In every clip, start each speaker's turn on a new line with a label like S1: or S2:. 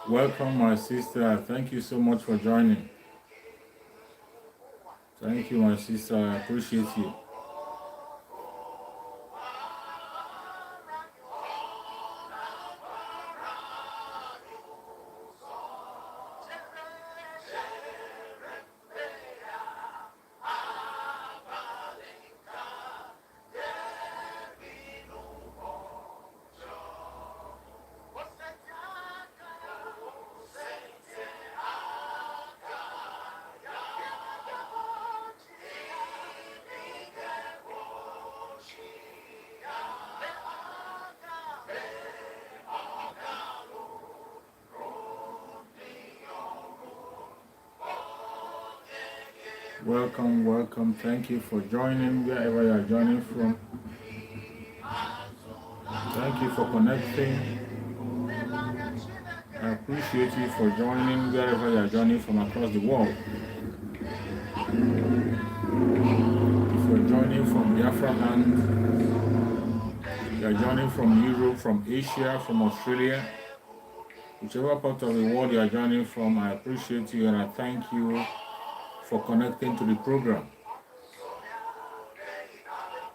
S1: Welcome, my sister. Thank you so much for joining. Thank you, my sister. I appreciate you. Welcome, welcome. Thank you for joining wherever you are joining from. Thank you for connecting. I appreciate you for joining wherever you are joining from across the world. If you're joining from Biafra land, you are joining from Europe, from Asia, from Australia, whichever part of the world you are joining from, I appreciate you and I thank you for connecting to the program.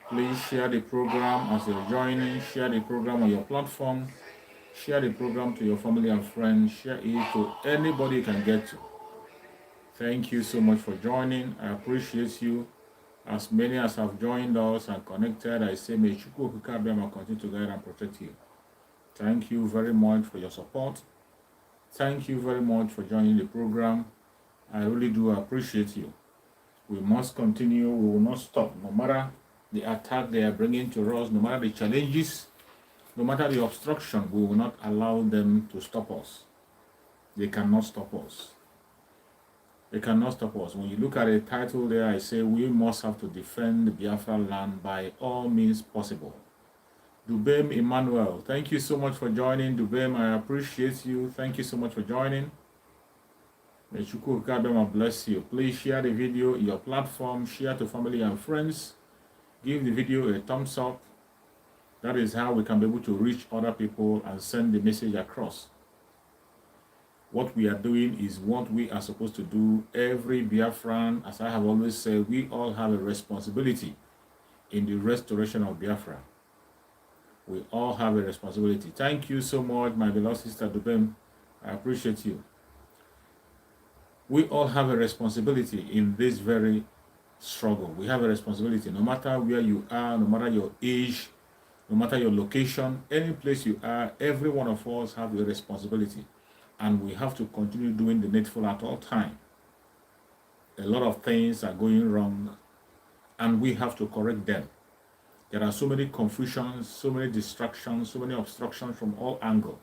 S1: Please share the program as you're joining, share the program on your platform, share the program to your family and friends, share it to anybody you can get to. Thank you so much for joining. I appreciate you. As many as have joined us and connected, I say may Chukwu Okike continue to guide and protect you. Thank you very much for your support. Thank you very much for joining the program. I really do appreciate you. We must continue. We will not stop, no matter the attack they are bringing to us, no matter the challenges, no matter the obstruction, we will not allow them to stop us. They cannot stop us. They cannot stop us. When you look at the title there, I say we must have to defend the Biafra land by all means possible. Dubem Emmanuel, thank you so much for joining. Dubem, I appreciate you. Thank you so much for joining. May Chukwu Okike bless you. Please share the video in your platform, share to family and friends. Give the video a thumbs up. That is how we can be able to reach other people and send the message across. What we are doing is what we are supposed to do. Every Biafran, as I have always said, we all have a responsibility in the restoration of Biafra. We all have a responsibility. Thank you so much, my beloved sister Dubem. I appreciate you. We all have a responsibility in this very struggle. We have a responsibility, no matter where you are, no matter your age, no matter your location, any place you are, every one of us have a responsibility. And we have to continue doing the needful at all time. A lot of things are going wrong, and we have to correct them. There are so many confusions, so many distractions, so many obstructions from all angles.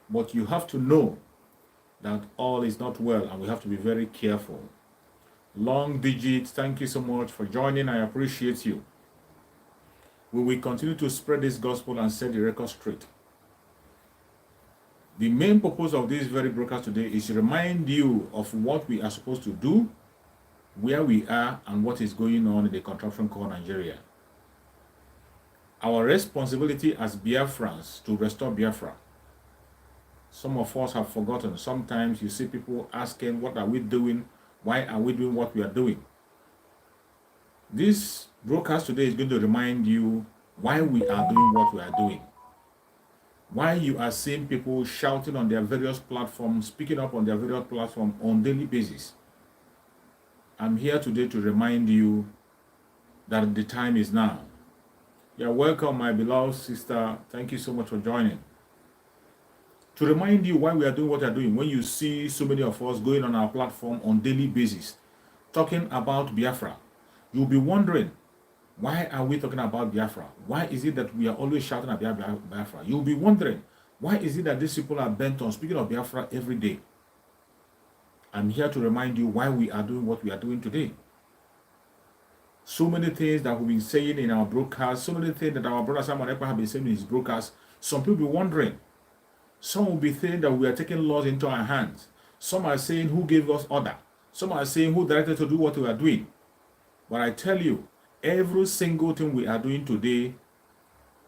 S1: But you have to know that all is not well, and we have to be very careful. Long Digit, thank you so much for joining. I appreciate you. We will continue to spread this gospel and set the record straight. The main purpose of this very broadcast today is to remind you of what we are supposed to do, where we are, and what is going on in the contraption called Nigeria. Our responsibility as Biafrans to restore Biafra. Some of us have forgotten. Sometimes you see people asking, what are we doing? Why are we doing what we are doing? This broadcast today is going to remind you why we are doing what we are doing. Why you are seeing people shouting on their various platforms, speaking up on their various platforms on daily basis. I'm here today to remind you that the time is now. You're welcome, my beloved sister. Thank you so much for joining. To remind you why we are doing what we are doing, when you see so many of us going on our platform on daily basis, talking about Biafra, you'll be wondering, why are we talking about Biafra? Why is it that we are always shouting about Biafra? You'll be wondering, why is it that these people are bent on speaking of Biafra every day? I'm here to remind you why we are doing what we are doing today. So many things that we've been saying in our broadcast, so many things that our brother Simon Ekpa have been saying in his broadcast. Some people will be wondering. Some will be saying that we are taking laws into our hands. Some are saying who gave us order. Some are saying who directed to do what we are doing. But I tell you, every single thing we are doing today,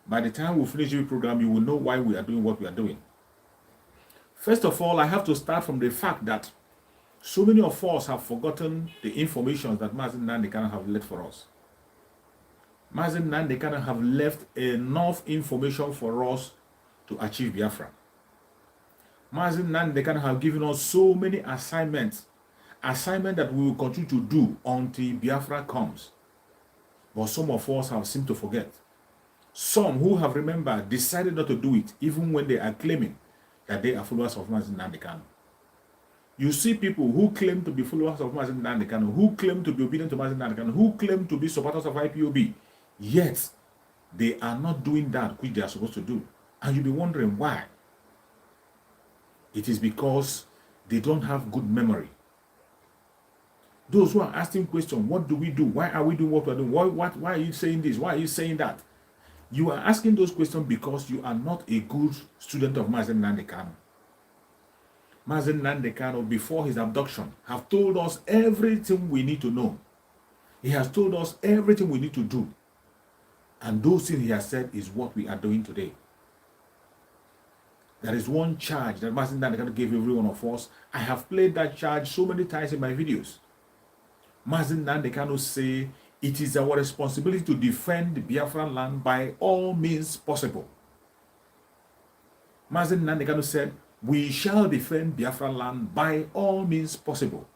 S1: by the time we finish the program, you will know why we are doing what we are doing. First of all, I have to start from the fact that so many of us have forgotten the information that Mazi Nnamdi Kanu have left for us. Mazi Nnamdi Kanu have left enough information for us to achieve Biafra. Mazi Nnamdi Kanu have given us so many assignments that we will continue to do until Biafra comes. But some of us have seemed to forget. Some who have remembered decided not to do it, even when they are claiming that they are followers of Mazi Nnamdi Kanu. You see people who claim to be followers of Mazi Nnamdi Kanu, who claim to be obedient to Mazi Nnamdi Kanu, who claim to be supporters of IPOB, yet they are not doing that which they are supposed to do. And you'll be wondering why. It is because they don't have good memory. Those who are asking questions, what do we do? Why are we doing what we're doing? Why are you saying this? Why are you saying that? You are asking those questions because you are not a good student of Mazi Nnamdi Kanu. Mazi Nnamdi Kanu, before his abduction, have told us everything we need to know. He has told us everything we need to do. And those things he has said is what we are doing today. There is one charge that Mazi Nnamdi Kanu gave every one of us. I have played that charge so many times in my videos. Mazi Nnamdi Kanu say, it is our responsibility to defend the Biafra land by all means possible. Mazi Nnamdi Kanu said, we shall defend Biafra land by all means possible.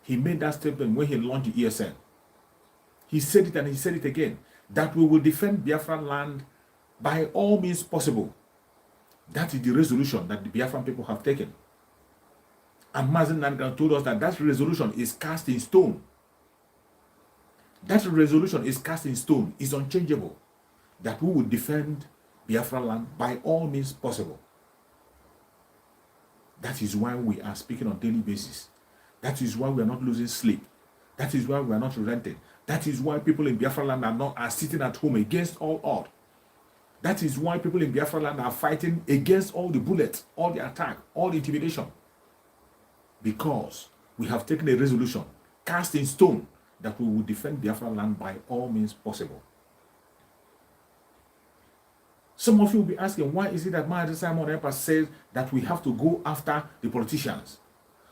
S1: He made that statement when he launched the ESN. He said it and he said it again, that we will defend Biafra land by all means possible. That is the resolution that the Biafran people have taken. And Mazi Nnamdi Kanu told us that that resolution is cast in stone. That resolution is cast in stone, is unchangeable. That we will defend Biafra land by all means possible. That is why we are speaking on a daily basis. That is why we are not losing sleep. That is why we are not relenting. That is why people in Biafra land are sitting at home against all odds. That is why people in Biafra land are fighting against all the bullets, all the attack, all the intimidation. Because we have taken a resolution, cast in stone, that we will defend Biafra land by all means possible. Some of you will be asking, why is it that Mazi Simon Ekpa says that we have to go after the politicians?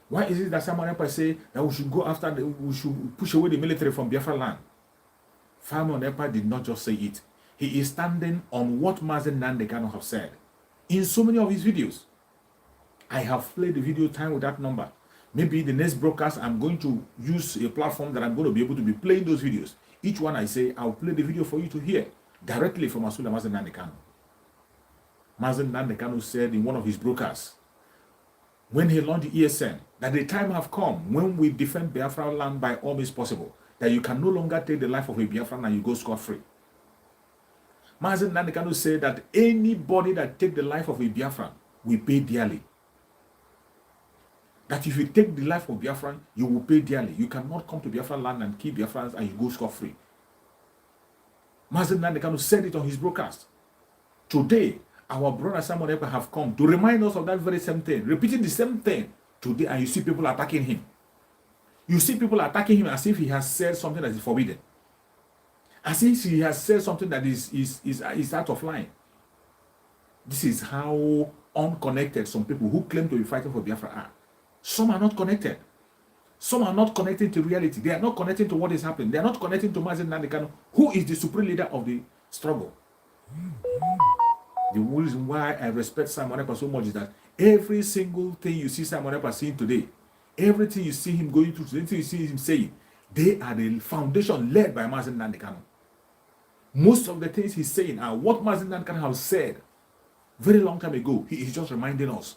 S1: Why is it that Simon Ekpa says that we should go after, we should push away the military from Biafra land? Simon Ekpa did not just say it. He is standing on what Mazi Nnamdi Kanu have said in so many of his videos. I have played the video time with that number. Maybe the next broadcast, I'm going to use a platform that I'm going to be able to be playing those videos. Each one I say, I'll play the video for you to hear directly from Mazi Nnamdi Kanu. Mazi Nnamdi Kanu said in one of his broadcasts, when he launched the ESN, that the time have come when we defend Biafra land by all means possible, that you can no longer take the life of a Biafran and you go scot-free. Mazi Nnamdi Kanu said that anybody that take the life of a Biafran will pay dearly. That if you take the life of Biafran, you will pay dearly. You cannot come to Biafra land and kill Biafrans and you go scot-free. Mazi Nnamdi Kanu said it on his broadcast. Today, our brother Simon Ekpa have come to remind us of that very same thing, repeating the same thing today, and you see people attacking him. You see people attacking him as if he has said something that is forbidden. As if he has said something that is out of line. This is how unconnected some people who claim to be fighting for Biafra are. Some are not connected. Some are not connecting to reality. They are not connecting to what is happening. They are not connecting to Mazi Nnamdi Kanu, who is the supreme leader of the struggle. The reason why I respect Simon Ekpa so much is that every single thing you see Simon Ekpa saying today, everything you see him going through, everything you see him saying, they are the foundation led by Mazi Nnamdi Kanu. Most of the things he's saying are what Mazi Nnamdi Kanu has said very long time ago. He is just reminding us.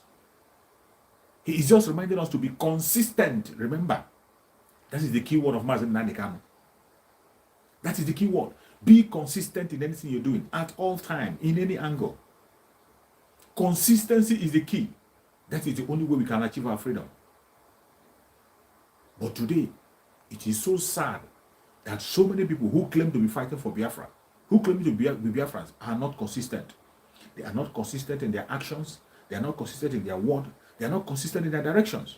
S1: He is just reminding us to be consistent. Remember, that is the key word of Mazi Nnamdi Kanu. That is the key word. Be consistent in anything you're doing at all time, in any angle. Consistency is the key. That is the only way we can achieve our freedom. But today, it is so sad that so many people who claim to be fighting for Biafra, who claim to be Biafrans, are not consistent. They are not consistent in their actions. They are not consistent in their word. They are not consistent in their directions.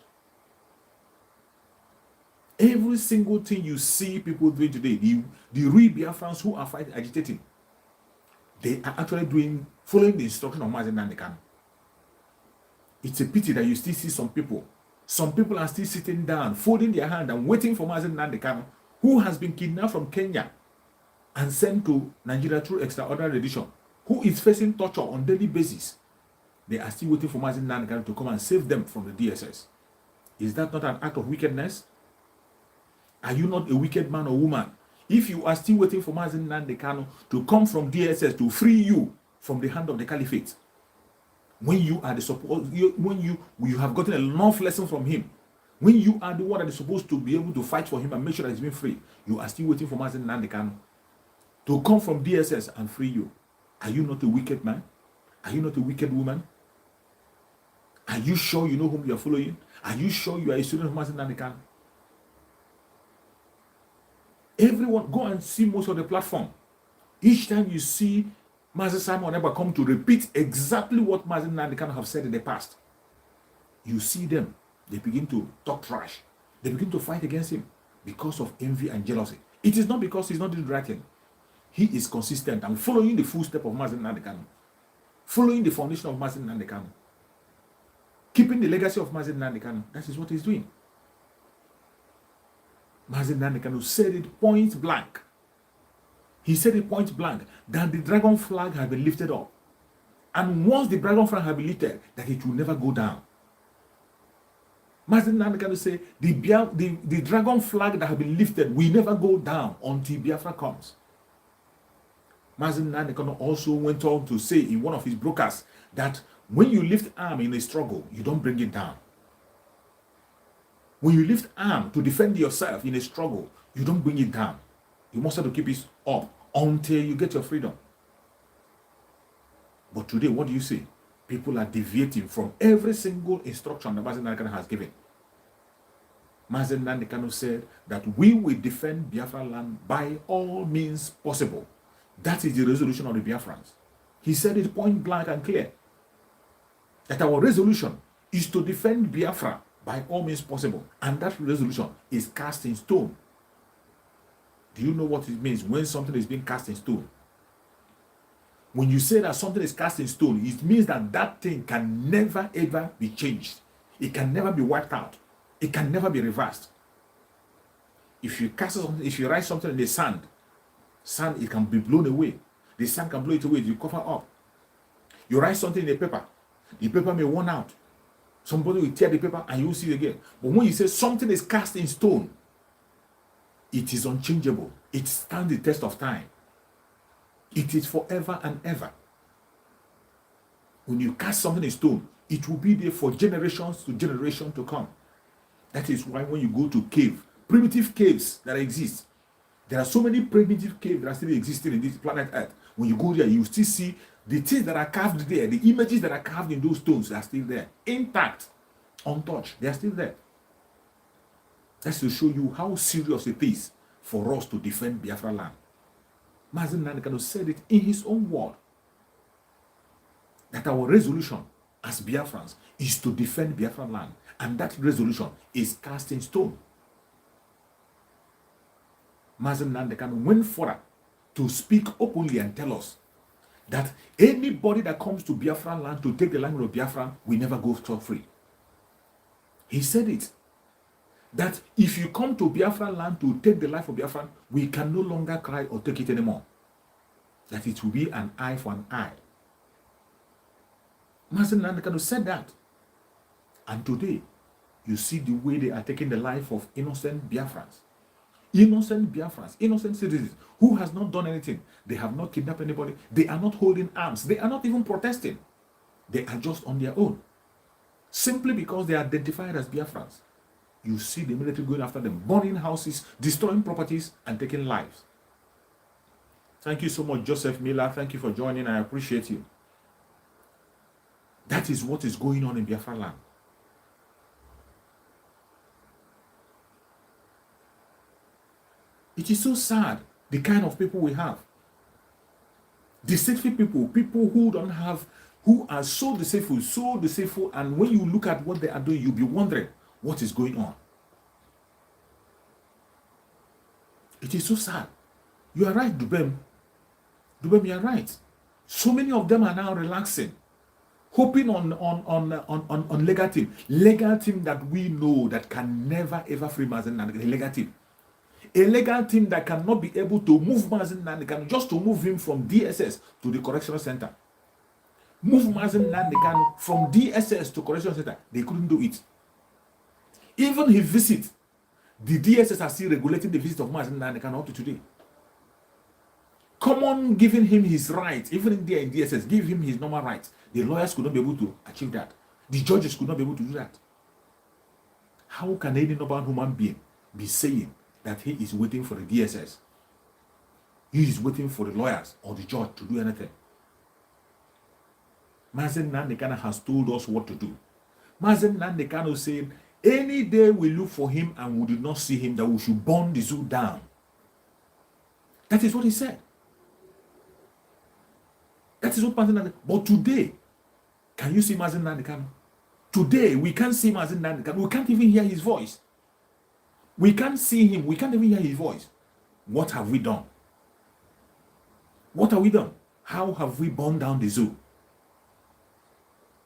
S1: Every single thing you see people doing today, the real Biafrans who are fighting, agitating, they are actually following the instruction of Mazi Nnamdi Kanu. It's a pity that you still see some people. Some people are still sitting down, folding their hand and waiting for Mazi Nnamdi Kanu, who has been kidnapped from Kenya and sent to Nigeria through extraordinary edition, who is facing torture on daily basis. They are still waiting for Mazi Nnamdi Kanu to come and save them from the DSS. Is that not an act of wickedness? Are you not a wicked man or woman? If you are still waiting for Mazi Nnamdi Kanu to come from DSS to free you from the hand of the caliphate, when you are the support, when you have gotten enough lesson from him, when you are the one that is supposed to be able to fight for him and make sure that he's being free, you are still waiting for Mazi Nnamdi Kanu to come from DSS and free you. Are you not a wicked man? Are you not a wicked woman? Are you sure you know whom you are following? Are you sure you are a student of Mazi Nnamdi Kanu? Everyone, go and see most of the platform. Each time you see Mazi Simon ever come to repeat exactly what Mazi Nnamdi Kanu have said in the past, you see them, they begin to talk trash. They begin to fight against him because of envy and jealousy. It is not because he's not doing the right thing. He is consistent and following the footsteps of Mazi Nnamdi Kanu, following the foundation of Mazi Nnamdi Kanu, keeping the legacy of Mazi Nnamdi Kanu. That is what he's doing. Mazi Nnamdi Kanu said it point blank. He said it point blank that the dragon flag has been lifted up. And once the dragon flag has been lifted, that it will never go down. Mazi Nnamdi Kanu said the dragon flag that has been lifted will never go down until Biafra comes. Mazi Nnamdi Kanu also went on to say in one of his broadcasts that when you lift arm in a struggle, you don't bring it down. When you lift arm to defend yourself in a struggle, you don't bring it down. You must have to keep it up until you get your freedom. But today, what do you see? People are deviating from every single instruction that Mazi Nnamdi Kanu has given. Mazi Nnamdi Kanu said that we will defend Biafra land by all means possible. That is the resolution of the Biafrans. He said it point blank and clear. That our resolution is to defend Biafra by all means possible. And that resolution is cast in stone. Do you know what it means when something is being cast in stone? When you say that something is cast in stone, it means that that thing can never ever be changed. It can never be wiped out. It can never be reversed. If you cast something, if you write something in the sand, it can be blown away. The sand can blow it away. You cover up. You write something in the paper may worn out. Somebody will tear the paper and you will see it again. But when you say something is cast in stone, it is unchangeable. It stands the test of time. It is forever and ever. When you cast something in stone, it will be there for generations to generation to come. That is why when you go to primitive caves that exist, there are so many primitive caves that are still existing in this planet Earth. When you go there, you still see the things that are carved there, the images that are carved in those stones are still there, intact, untouched. They are still there. That's to show you how serious it is for us to defend Biafra land. Mazi Nnamdi Kanu said it in his own word that our resolution as Biafrans is to defend Biafra land, and that resolution is cast in stone. Mazi Nnamdi Kanu went further to speak openly and tell us that anybody that comes to Biafra land to take the language of Biafra will never go free. He said it. That if you come to Biafra land to take the life of Biafra, we can no longer cry or take it anymore. That it will be an eye for an eye. Mazi Nnamdi Kanu said that. And today, you see the way they are taking the life of innocent Biafrans. Innocent Biafrans, innocent citizens who has not done anything. They have not kidnapped anybody. They are not holding arms. They are not even protesting. They are just on their own. Simply because they are identified as Biafrans. You see the military going after them, burning houses, destroying properties, and taking lives. Thank you so much, Joseph Miller. Thank you for joining. I appreciate you. That is what is going on in Biafra land. It is so sad, the kind of people we have. Deceitful people who don't have, who are so deceitful, and when you look at what they are doing, you'll be wondering what is going on. It is so sad. You are right, Dubem. Dubem, you are right. So many of them are now relaxing. hoping on legal team that we know that can never ever free Mazi Nnamdi. A legal team that cannot be able to move Mazi Nnamdi just to move him from DSS to the correctional center. Move Mazi Nnamdi from DSS to correctional center. They couldn't do it. Even his visit, the DSS are still regulating the visit of Mazi Nnamdi up to today. Come on, giving him his rights, even in there in DSS, give him his normal rights. The lawyers could not be able to achieve that. The judges could not be able to do that. How can any normal human being be saying that he is waiting for the DSS? He is waiting for the lawyers or the judge to do anything. Mazi Nnamdi has told us what to do. Mazi Nnamdi saying, any day we look for him and we did not see him, that we should burn the zoo down. That is what he said. That is what Mazi Nnamdi. But today, can you see Mazi Nnamdi? Today, we can't see Mazi Nnamdi. We can't even hear his voice. We can't see him. We can't even hear his voice. What have we done? What have we done? How have we burned down the zoo?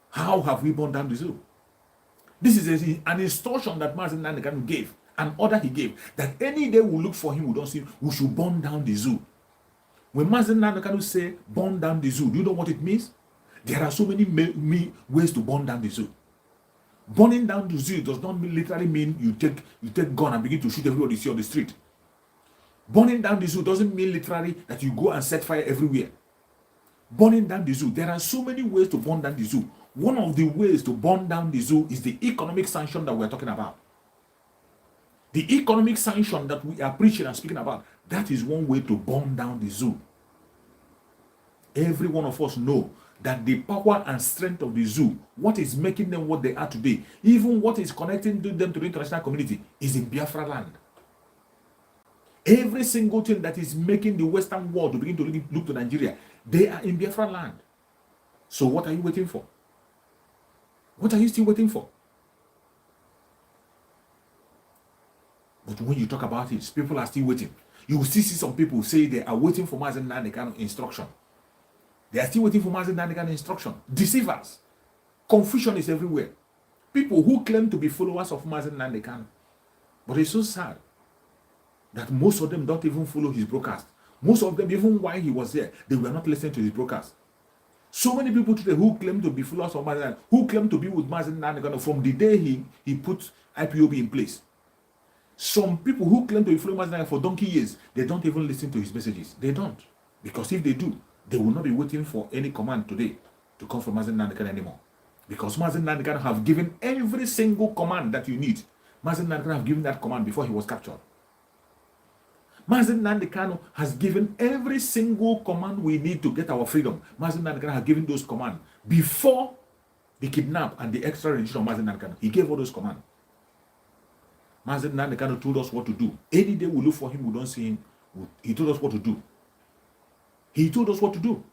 S1: How have we burned down the zoo? This is an instruction that Mazi Nnamdi gave, an order he gave, that any day we look for him, we don't see him, we should burn down the zoo. When Mazi Nnamdi say burn down the zoo, do you know what it means? There are so many ways to burn down the zoo. Burning down the zoo does not literally mean you take gun and begin to shoot everybody you see on the street. Burning down the zoo doesn't mean literally that you go and set fire everywhere. Burning down the zoo, there are so many ways to burn down the zoo. One of the ways to burn down the zoo is the economic sanction that we're talking about. The economic sanction that we are preaching and speaking about, that is one way to burn down the zoo. Every one of us know that the power and strength of the zoo, what is making them what they are today, even what is connecting them to the international community, is in Biafra land. Every single thing that is making the Western world to begin to look to Nigeria, they are in Biafra land. So what are you waiting for? What are you still waiting for? But when you talk about it, people are still waiting. You will still see some people say they are waiting for Mazi Nnamdi instruction. They are still waiting for Mazi Nnamdi instruction. Deceivers. Confusion is everywhere. People who claim to be followers of Mazi Nnamdi. But it's so sad that most of them don't even follow his broadcast. Most of them, even while he was there, they were not listening to his broadcast. So many people today who claim to be followers of Mazi Nnamdi, who claim to be with Mazi Nnamdi from the day he put IPOB in place. Some people who claim to be following Mazi Nnamdi for donkey years, they don't even listen to his messages. They don't. Because if they do, they will not be waiting for any command today to come from Mazi Nnamdi anymore. Because Mazi Nnamdi have given every single command that you need. Mazi Nnamdi have given that command before he was captured. Mazi Nnamdi has given every single command we need to get our freedom. Mazi Nnamdi has given those commands before the kidnap and the extradition of Mazi Nnamdi. He gave all those commands. Mazi Nnamdi told us what to do. Any day we look for him, we don't see him. He told us what to do. He told us what to do.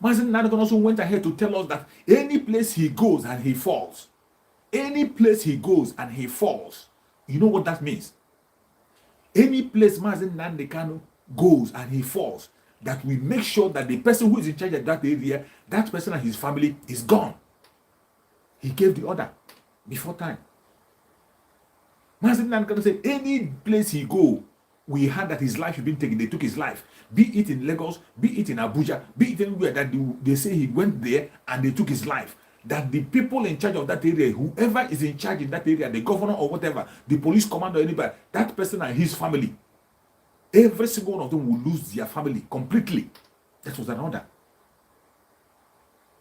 S1: Mazi Nnamdi also went ahead to tell us that any place he goes and he falls, any place he goes and he falls, you know what that means? Any place Mazi Nnamdi goes and he falls, that we make sure that the person who is in charge of that area, that person and his family is gone. He gave the order before time. Mazi Nnamdi said, any place he go, we heard that his life had been taken. They took his life. Be it in Lagos, be it in Abuja, be it anywhere that they say he went there and they took his life. That the people in charge of that area, whoever is in charge in that area, the governor or whatever, the police commander or anybody, that person and his family, every single one of them will lose their family completely. That was an order.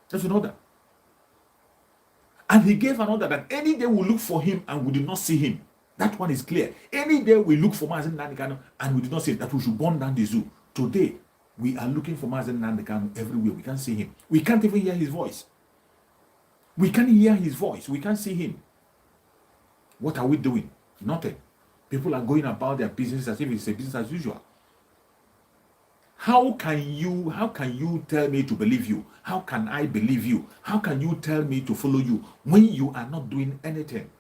S1: That's an order. And he gave an order that any day we look for him and we did not see him. That one is clear. Any day we look for Mazi Nnamdi and we did not see him, that we should burn down the zoo. Today, we are looking for Mazi Nnamdi everywhere. We can't see him. We can't even hear his voice. We can't hear his voice. We can't see him. What are we doing? Nothing. People are going about their business as if it's a business as usual. How can you tell me to believe you? How can I believe you? How can you tell me to follow you when you are not doing anything?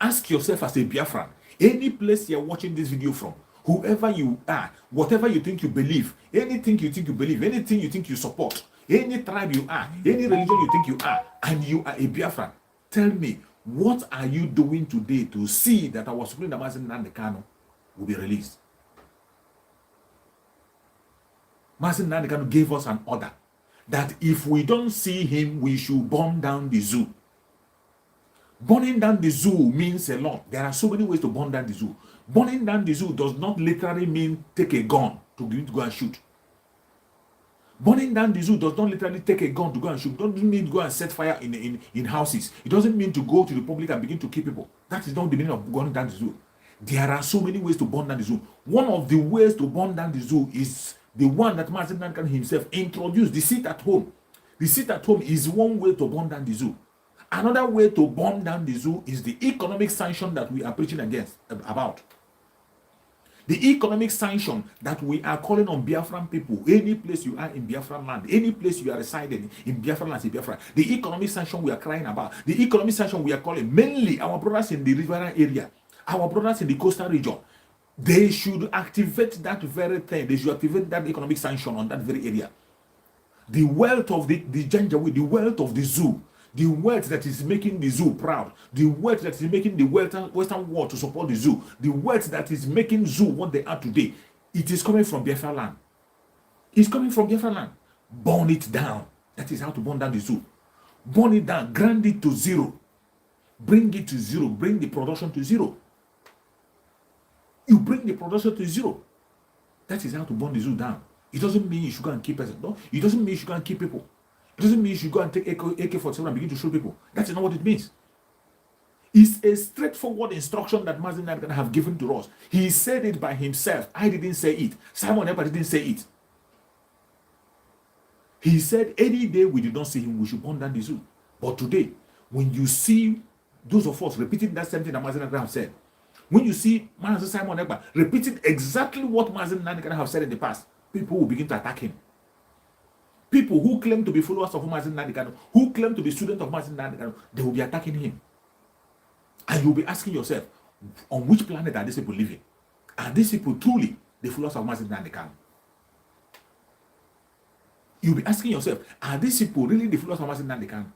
S1: Ask yourself as a Biafran, any place you're watching this video from, Whoever you are, whatever you think you believe, anything you think you believe, anything you think you support, any tribe you are, any religion you think you are, and you are a Biafran, tell me, what are you doing today to see that our Supreme Mazi Nnamdi Kanu will be released? Mazi Nnamdi Kanu gave us an order that if we don't see him, we should burn down the zoo. Burning down the zoo means a lot. There are so many ways to burn down the zoo. Burning down the zoo does not literally mean take a gun to go and shoot. Burning down the zoo does not literally take a gun to go and shoot. It doesn't mean to go and set fire in houses. It doesn't mean to go to the public and begin to kill people. That is not the meaning of burning down the zoo. There are so many ways to burn down the zoo. One of the ways to burn down the zoo is the one that Mazi Nnamdi himself introduced, the sit at home. The sit at home is one way to burn down the zoo. Another way to burn down the zoo is the economic sanction that we are preaching about. The economic sanction that we are calling on Biafran people, any place you are in Biafran land, any place you are residing in Biafran land, in Biafra, the economic sanction we are crying about, the economic sanction we are calling mainly our brothers in the riverine area, our brothers in the coastal region, they should activate that very thing. They should activate that economic sanction on that very area. The wealth of the Janjaweed, the wealth of the zoo, the wealth that is making the zoo proud, the wealth that is making the Western world to support the zoo, the wealth that is making zoo what they are today, it is coming from Biafra land. It's coming from Biafra land. Burn it down. That is how to burn down the zoo. Burn it down, grind it to zero. Bring it to zero. Bring the production to zero. You bring the production to zero. That is how to burn the zoo down. It doesn't mean you should go and keep person. No, it doesn't mean you should go and keep people. It doesn't mean you should go and take AK-47 and begin to shoot people. That is not what it means. It's a straightforward instruction that Mazi Nnamdi have given to us. He said it by himself. I didn't say it. Simon Ekpa didn't say it. He said any day we did not see him, we should burn down the zoo. But today, when you see those of us repeating that same thing that Mazi Nnamdi have said, when you see Mazi Simon Ekpa repeating exactly what Mazi Nnamdi have said in the past, people will begin to attack him. People who claim to be followers of Mazi Nnamdi, who claim to be students of Mazi Nnamdi, they will be attacking him. And you'll be asking yourself, on which planet are these people living? Are these people truly the followers of Mazi Nnamdi? You'll be asking yourself, are these people really the followers of Mazi Nnamdi?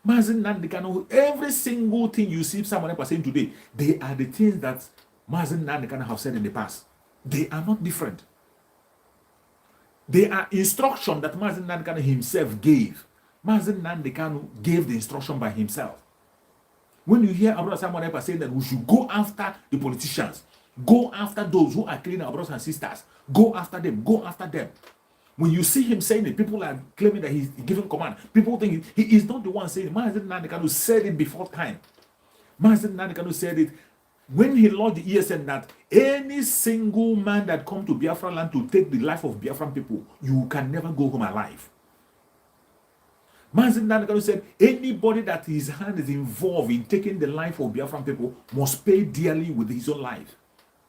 S1: Mazi Nnamdi, every single thing you see someone else saying today, they are the things that Mazi Nnamdi have said in the past. They are not different. They are instruction that Mazi Nnamdi himself gave. Mazi Nnamdi gave the instruction by himself. When you hear Abraham Samuel saying that we should go after the politicians, go after those who are killing our brothers and sisters, go after them, go after them. When you see him saying it, people are claiming that he's giving command. People think he is not the one saying it. Mazi Nnamdi said it before time. Mazi Nnamdi said it when he launched the ESN that any single man that come to Biafra land to take the life of Biafran people, you can never go home alive. Mazi Nnamdi said anybody that his hand is involved in taking the life of Biafran people must pay dearly with his own life.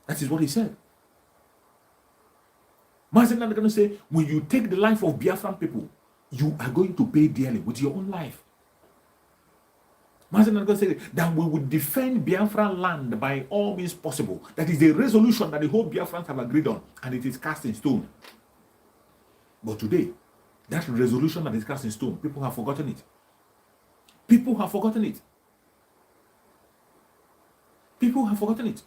S1: That is what he said. Mazi Nnamdi said when you take the life of Biafran people, you are going to pay dearly with your own life. Mazi Nnamdi said that we would defend Biafra land by all means possible. That is the resolution that the whole Biafrans have agreed on, and it is cast in stone. But today, that resolution that is cast in stone, people have forgotten it. People have forgotten it. People have forgotten it.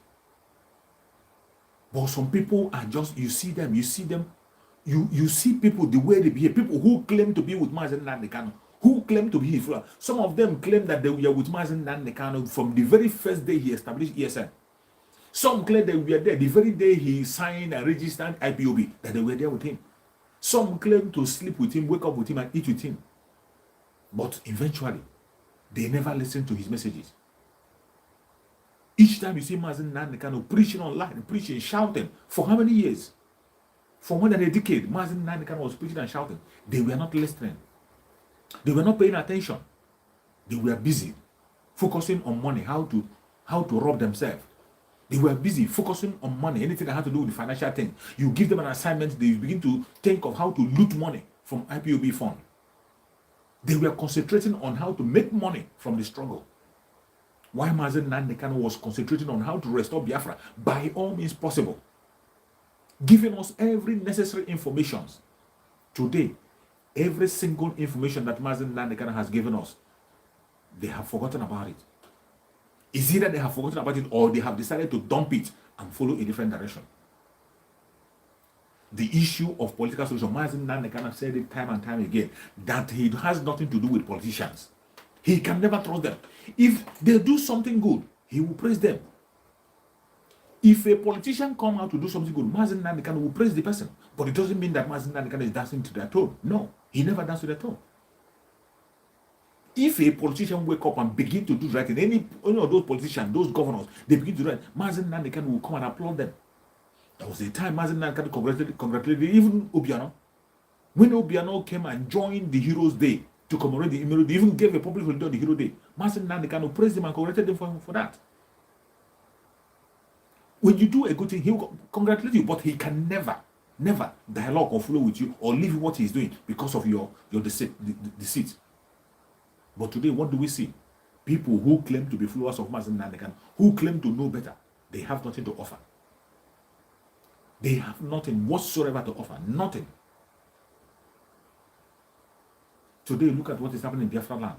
S1: But some people are just, you see them, you see people the way they behave. People who claim to be with Mazi Nnamdi, who claim to be his follower. Some of them claim that they were with Mazi Nnamdi from the very first day he established ESN. Some claim they were there the very day he signed and registered IPOB, that they were there with him. Some claim to sleep with him, wake up with him, and eat with him. But eventually, they never listen to his messages. Each time you see Mazi Nnamdi preaching online, preaching, shouting, for how many years? For more than a decade, Mazi Nnamdi was preaching and shouting. They were not listening. They were not paying attention. They were busy focusing on money, how to rob themselves. They were busy focusing on money, anything that had to do with the financial thing. You give them an assignment, they begin to think of how to loot money from IPOB fund. They were concentrating on how to make money from the struggle. Why Mazi Nnamdi Kanu was concentrating on how to restore Biafra by all means possible, giving us every necessary information. Today, every single information that Mazi Nnamdi Kanu has given us, they have forgotten about it. It's either they have forgotten about it or they have decided to dump it and follow a different direction. The issue of political solution, Mazi Nnamdi Kanu said it time and time again, that it has nothing to do with politicians. He can never trust them. If they do something good, he will praise them. If a politician come out to do something good, Mazi Nnamdi Kanu will praise the person. But it doesn't mean that Mazi Nnamdi Kanu is dancing to their tone. No, he never dances to their tone. If a politician wake up and begin to do right, and any of those politicians, those governors, they begin to do right, Mazi Nnamdi Kanu will come and applaud them. There was a time Mazi Nnamdi Kanu congratulated even Obiano. When Obiano came and joined the Heroes Day to commemorate the Hero Day, they even gave a public holiday on the Hero Day. Mazi Nnamdi Kanu praised him and congratulated him for that. When you do a good thing, he will congratulate you, but he can never dialogue or follow with you or leave what he's doing because of your deceit. But today, what do we see? People who claim to be followers of Mazi Nnamdi Kanu, who claim to know better, they have nothing to offer. They have nothing whatsoever to offer. Nothing. Today, look at what is happening in Biafra land.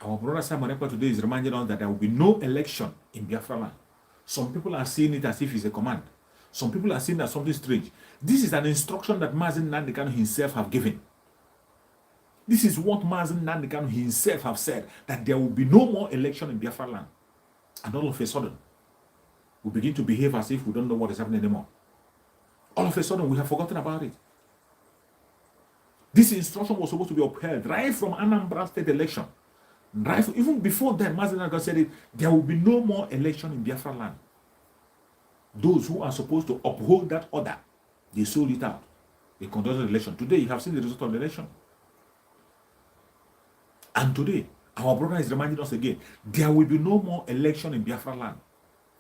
S1: Our brother Simon Ekpa today is reminding us that there will be no election in Biafra land. Some people are seeing it as if it's a command. Some people are seeing it as something strange. This is an instruction that Mazi Nnamdi Kanu himself have given. This is what Mazi Nnamdi Kanu himself have said, that there will be no more election in Biafra land. And all of a sudden, we begin to behave as if we don't know what is happening anymore. All of a sudden, we have forgotten about it. This instruction was supposed to be upheld right from Anambra State election. Right, even before then, Mazi Nnamdi Kanu said it, there will be no more election in Biafra land. Those who are supposed to uphold that order, they sold it out. They conducted the election. Today, you have seen the result of the election. And today, our brother is reminding us again, there will be no more election in Biafra land.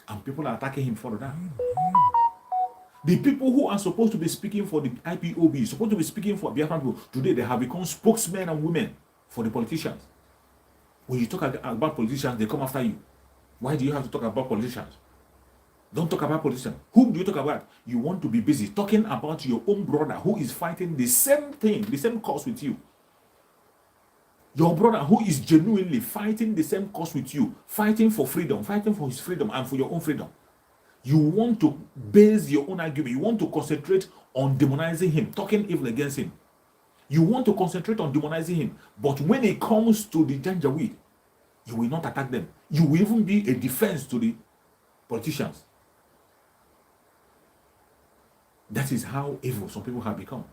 S1: And people are attacking him for that. The people who are supposed to be speaking for the IPOB, supposed to be speaking for Biafra people, today they have become spokesmen and women for the politicians. When you talk about politicians, they come after you. Why do you have to talk about politicians? Don't talk about politicians. Whom do you talk about? You want to be busy talking about your own brother who is fighting the same thing, the same cause with you. Your brother who is genuinely fighting the same cause with you, fighting for freedom, fighting for his freedom and for your own freedom. You want to base your own argument. You want to concentrate on demonizing him, talking evil against him. You want to concentrate on demonizing him. But when it comes to the Janjaweed, you will not attack them. You will even be a defense to the politicians. That is how evil some people have become.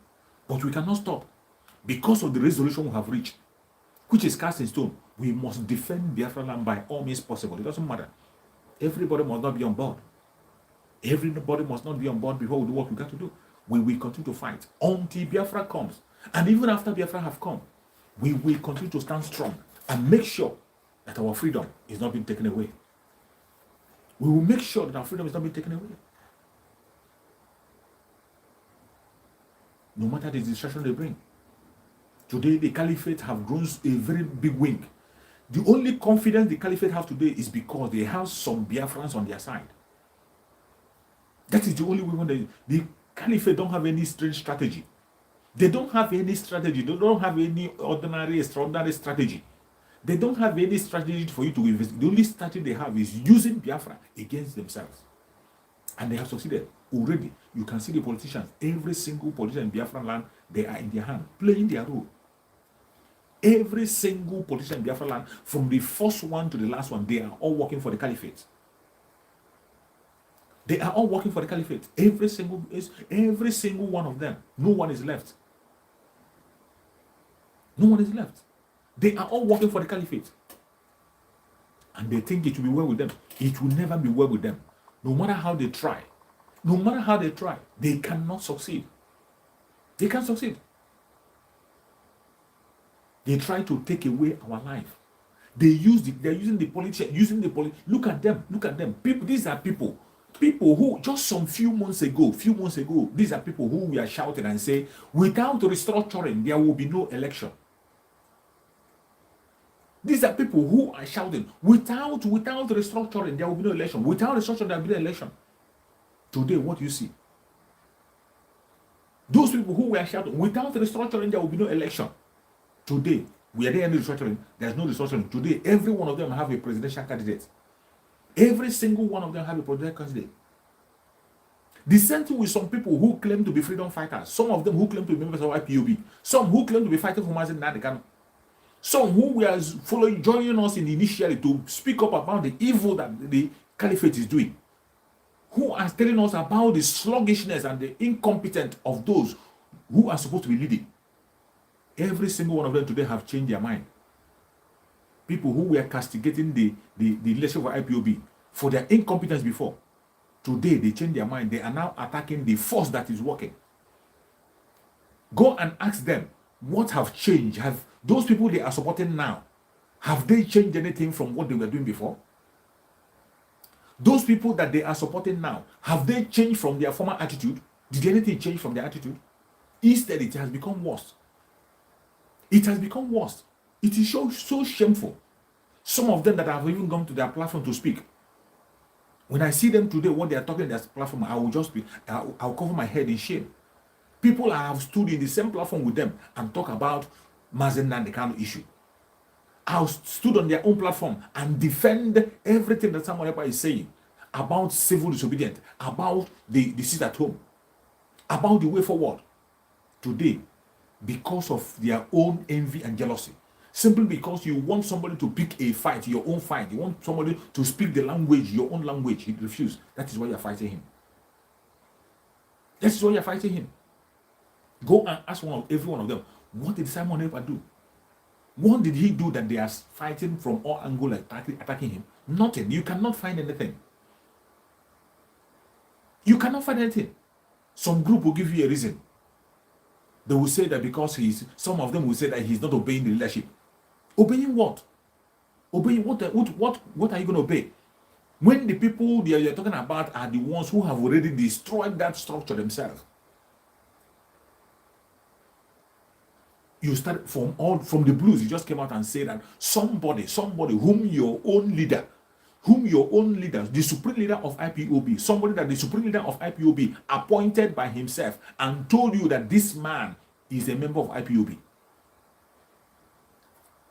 S1: But we cannot stop. Because of the resolution we have reached, which is cast in stone, we must defend Biafra land by all means possible. It doesn't matter. Everybody must not be on board. Everybody must not be on board before we do what we got to do. We will continue to fight until Biafra comes. And even after Biafra have come, we will continue to stand strong and make sure that our freedom is not being taken away. We will make sure that our freedom is not being taken away. No matter the distraction they bring. Today, the caliphate have grown a very big wing. The only confidence the caliphate have today is because they have some Biafrans on their side. That is the only way when the caliphate don't have any strange strategy. They don't have any strategy. They don't have any ordinary, extraordinary strategy. They don't have any strategy for you to invest. The only strategy they have is using Biafra against themselves. And they have succeeded already. You can see the politicians. Every single politician in Biafra land, they are in their hand, playing their role. Every single politician in Biafra land, from the first one to the last one, they are all working for the caliphate. They are all working for the caliphate. Every single one of them. No one is left. No one is left. They are all working for the caliphate. And they think it will be well with them. It will never be well with them. No matter how they try. No matter how they try, they cannot succeed. They can't succeed. They try to take away our life. They're using the politician, look at them. People, these are people who just some few months ago, these are people who we are shouting and say, without restructuring, there will be no election. These are people who are shouting, without restructuring, there will be no election. Without restructuring, there will be no election. Today, what do you see? Those people who were shouting, without restructuring, there will be no election. Today, we are there any restructuring? There's no restructuring. Today, every one of them have a presidential candidate. Every single one of them have a presidential candidate. The same thing with some people who claim to be freedom fighters. Some of them who claim to be members of IPOB. Some who claim to be fighting for Mazi and Kanu. Some who were joining us initially to speak up about the evil that the caliphate is doing. Who are telling us about the sluggishness and the incompetence of those who are supposed to be leading. Every single one of them today have changed their mind. People who were castigating the leadership of IPOB for their incompetence before. Today, they change their mind. They are now attacking the force that is working. Go and ask them, what have changed? Have those people they are supporting now, have they changed anything from what they were doing before? Those people that they are supporting now, have they changed from their former attitude? Did anything change from their attitude? Instead, it has become worse. It has become worse. It is so shameful. Some of them that have even gone to their platform to speak. When I see them today, what they are talking on their platform, I'll cover my head in shame. People have stood in the same platform with them and talk about Mazi and Kanu issue. I stood on their own platform and defend everything that someone else is saying about civil disobedience, about the seat at home, about the way forward. Today, because of their own envy and jealousy, simply because you want somebody to pick a fight, your own fight, you want somebody to speak the language, your own language, he refused. That is why you're fighting him. That is why you're fighting him. Go and ask every one of them, what did Simon ever do? What did he do that they are fighting from all angles, attacking him? Nothing. You cannot find anything. You cannot find anything. Some group will give you a reason. They will say that because some of them will say that he's not obeying the leadership. Obeying what? Obeying what are you going to obey? When the people you're talking about are the ones who have already destroyed that structure themselves. You start from the blues, you just came out and said that somebody whom your own leader, the supreme leader of IPOB, somebody that the supreme leader of IPOB appointed by himself and told you that this man is a member of IPOB.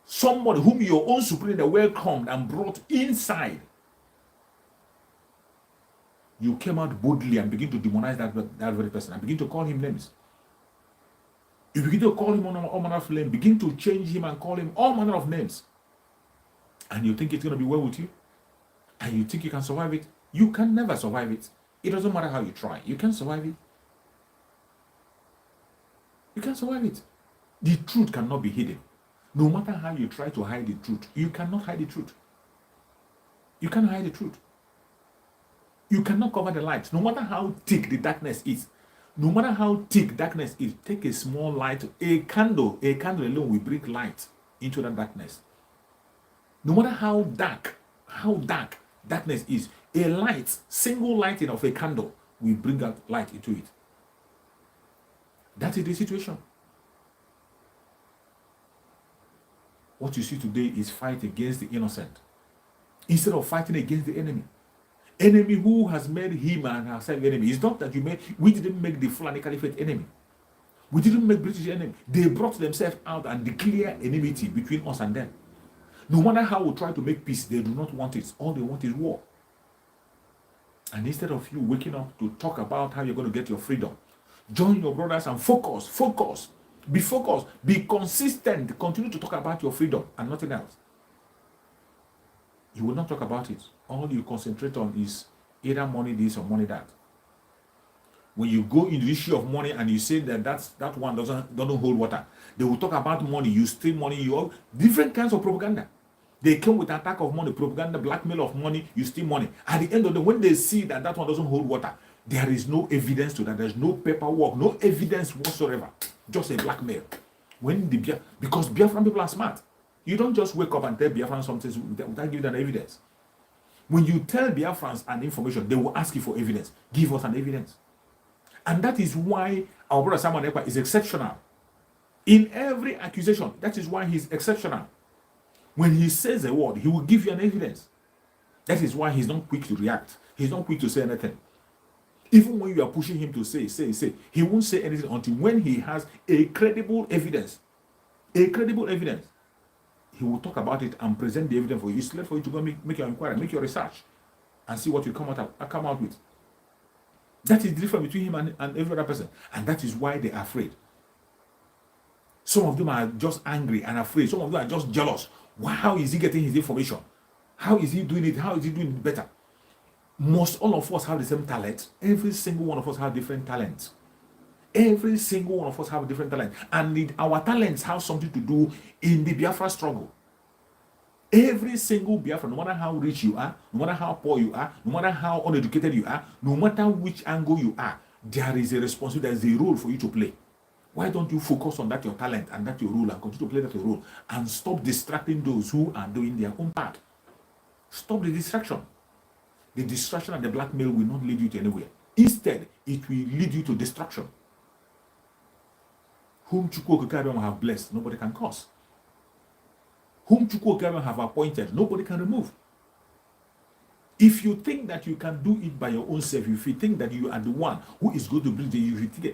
S1: Somebody whom your own supreme leader welcomed and brought inside. You came out boldly and begin to demonize that very person and begin to call him names. You begin to call him all manner of names, begin to change him and call him all manner of names. And you think it's going to be well with you? And you think you can survive it? You can never survive it. It doesn't matter how you try. You can't survive it. You can't survive it. The truth cannot be hidden. No matter how you try to hide the truth, you cannot hide the truth. You can't hide the truth. You cannot cover the light. No matter how thick the darkness is, no matter how thick darkness is, take a small light, a candle alone will bring light into that darkness. No matter how dark darkness is, a light, single lighting of a candle will bring that light into it. That is the situation. What you see today is fight against the innocent instead of fighting against the enemy. Enemy who has made him and herself enemy. It's not that we didn't make the Fulani Caliphate enemy. We didn't make British enemy. They brought themselves out and declared enmity between us and them. No matter how we try to make peace, they do not want it. All they want is war. And instead of you waking up to talk about how you're going to get your freedom, join your brothers and focus. Be focused. Be consistent. Continue to talk about your freedom and nothing else. You will not talk about it. All you concentrate on is either money this or money that. When you go in the issue of money and you say that one doesn't hold water, they will talk about money. You steal money. You all different kinds of propaganda. They come with attack of money, propaganda, blackmail of money. You steal money. At the end of the day, when they see that one doesn't hold water, there is no evidence to that. There's no paperwork, no evidence whatsoever. Just a blackmail. Because Biafran people are smart. You don't just wake up and tell Biafrans something without giving them evidence. When you tell Biafrans an information, they will ask you for evidence. Give us an evidence. And that is why our brother Simon Ekpa is exceptional. In every accusation, that is why he's exceptional. When he says a word, he will give you an evidence. That is why he's not quick to react. He's not quick to say anything. Even when you are pushing him to say, he won't say anything until when he has a credible evidence. A credible evidence. He will talk about it and present the evidence for you. It's left for you to go make your inquiry, make your research, and see what you come out with. That is the difference between him and every other person. And that is why they are afraid. Some of them are just angry and afraid. Some of them are just jealous. How is he getting his information? How is he doing it? How is he doing it better? Must all of us have the same talent? Every single one of us have different talents. Every single one of us have a different talent. And our talents have something to do in the Biafra struggle. Every single Biafra, no matter how rich you are, no matter how poor you are, no matter how uneducated you are, no matter which angle you are, there is a responsibility, there is a role for you to play. Why don't you focus on that your talent and that your role and continue to play that your role and stop distracting those who are doing their own part? Stop the distraction. The distraction and the blackmail will not lead you to anywhere. Instead, it will lead you to destruction. Whom Chukwu Okikariam have blessed, nobody can curse. Whom Chukwu Okikariam have appointed, nobody can remove. If you think that you can do it by your own self, if you think that you are the one who is going to bring the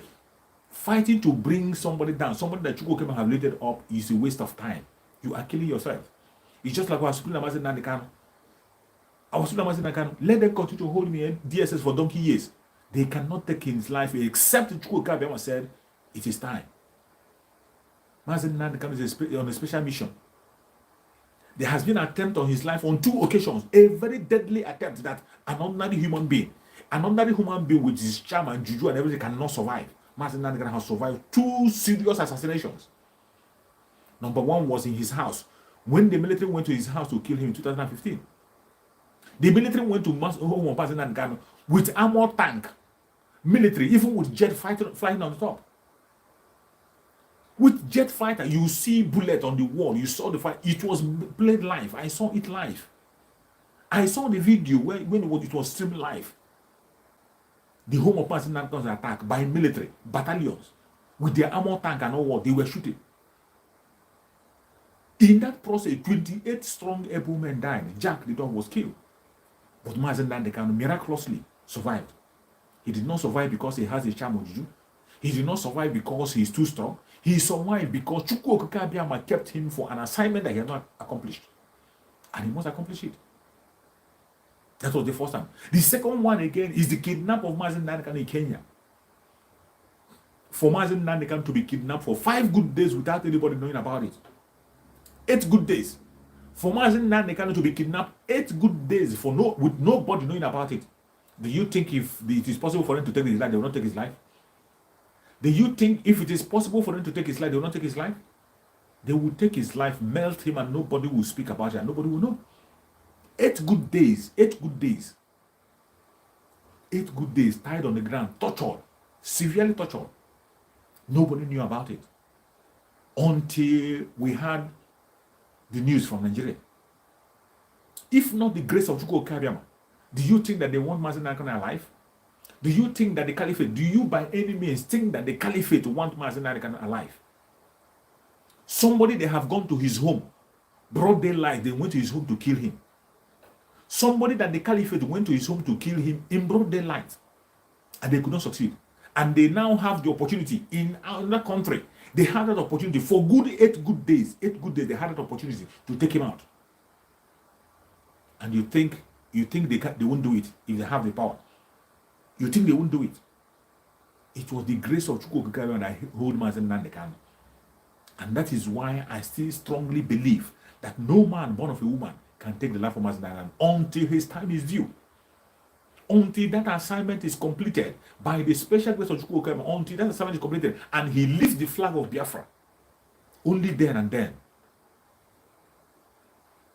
S1: fighting to bring somebody down, somebody that Chukwu Okikariam have lifted up, is a waste of time. You are killing yourself. It's just like what I was speaking about Nnamdi Kanu. I was speaking about Nnamdi Kanu. Let them continue to hold me in DSS for donkey years. They cannot take his life except Chukwu Okikariam said, it is time. Mazi Nnamdi Kanu is on a special mission. There has been an attempt on his life on 2 occasions, a very deadly attempt that an ordinary human being with his charm and juju and everything cannot survive. Mazi Nnamdi Kanu has survived 2 serious assassinations. Number 1 was in his house. When the military went to his house to kill him in 2015, the military went to home of Mazi Nnamdi Kanu with armored tank, military, even with jet flying on the top. With jet fighter, you see bullet on the wall. You saw the fight. It was played live. I saw it live. I saw the video when it was streamed live. The home of Mazi Nnamdi Kanu was attacked by military battalions with their armor tank and all what they were shooting. In that process, 28 strong able men died. Jack the dog was killed, but Mazi Nnamdi Kanu miraculously survived. He did not survive because he has a charm of juju. He did not survive because he is too strong. He survived because Chukwu Okikariam kept him for an assignment that he had not accomplished. And he must accomplish it. That was the first time. The second one again is the kidnap of Mazi Nnamdi Kanu in Kenya. For Mazi Nnamdi Kanu to be kidnapped for 5 good days without anybody knowing about it. 8 good days. For Mazi Nnamdi Kanu to be kidnapped 8 good days with nobody knowing about it. Do you think if it is possible for him to take his life, they will not take his life? Do you think if it is possible for them to take his life, they will not take his life? They will take his life, melt him, and nobody will speak about it, and nobody will know. 8 good days, 8 good days. 8 good days tied on the ground, tortured, severely tortured. Nobody knew about it until we had the news from Nigeria. If not the grace of Chukwu Okikariam, do you think that they want Mazi Nnamdi Kanu alive? Do you think that the caliphate, do you by any means think that the caliphate want Mazi Nnamdi Kanu alive? Somebody, they have gone to his home, broad daylight, they went to his home to kill him. Somebody that the caliphate went to his home to kill him in broad daylight, and they could not succeed. And they now have the opportunity in another country. They had that opportunity for 8 good days. 8 good days, they had that opportunity to take him out. And you think they won't do it if they have the power? You think they won't do it? It was the grace of Chukwu Okikariam that hold Mazi Nnamdi Kanu. And that is why I still strongly believe that no man born of a woman can take the life of Mazi Nnamdi Kanu until his time is due. Until that assignment is completed by the special grace of Chukwu Okikariam, until that assignment is completed and he lifts the flag of Biafra. Only then and then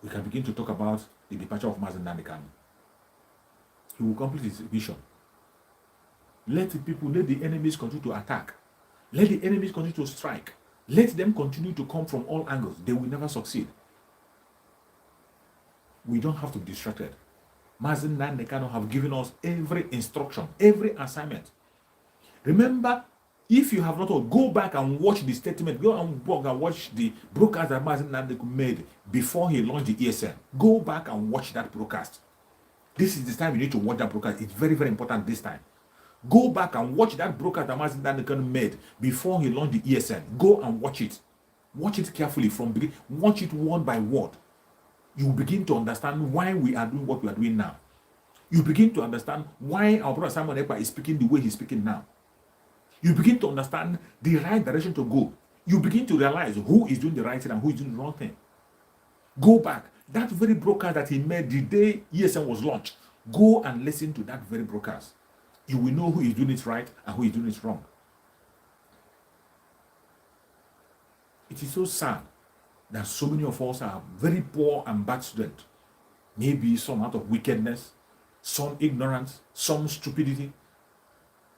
S1: we can begin to talk about the departure of Mazi Nnamdi Kanu. He will complete his vision. Let the enemies continue to attack. Let the enemies continue to strike. Let them continue to come from all angles. They will never succeed. We don't have to be distracted. Mazi Nnamdi Kanu have given us every instruction, every assignment. Remember, If you have not, go back and watch the statement. Go and watch the broadcast that Mazi Nnamdi made before he launched the ESN. Go back and watch that broadcast. This is the time you need to watch that broadcast. It's very, very important this time. Go back and watch that broadcast that Mazi Nnamdi made before he launched the ESN. Go and watch it. Watch it carefully from beginning. Watch it word by word. You begin to understand why we are doing what we are doing now. You begin to understand why our brother Simon Ekpa is speaking the way he's speaking now. You begin to understand the right direction to go. You begin to realize who is doing the right thing and who is doing the wrong thing. Go back. That very broadcast that he made the day ESN was launched, go and listen to that very broadcast. You will know who is doing it right and who is doing it wrong. It is so sad that so many of us are very poor and bad students. Maybe some out of wickedness, some ignorance, some stupidity.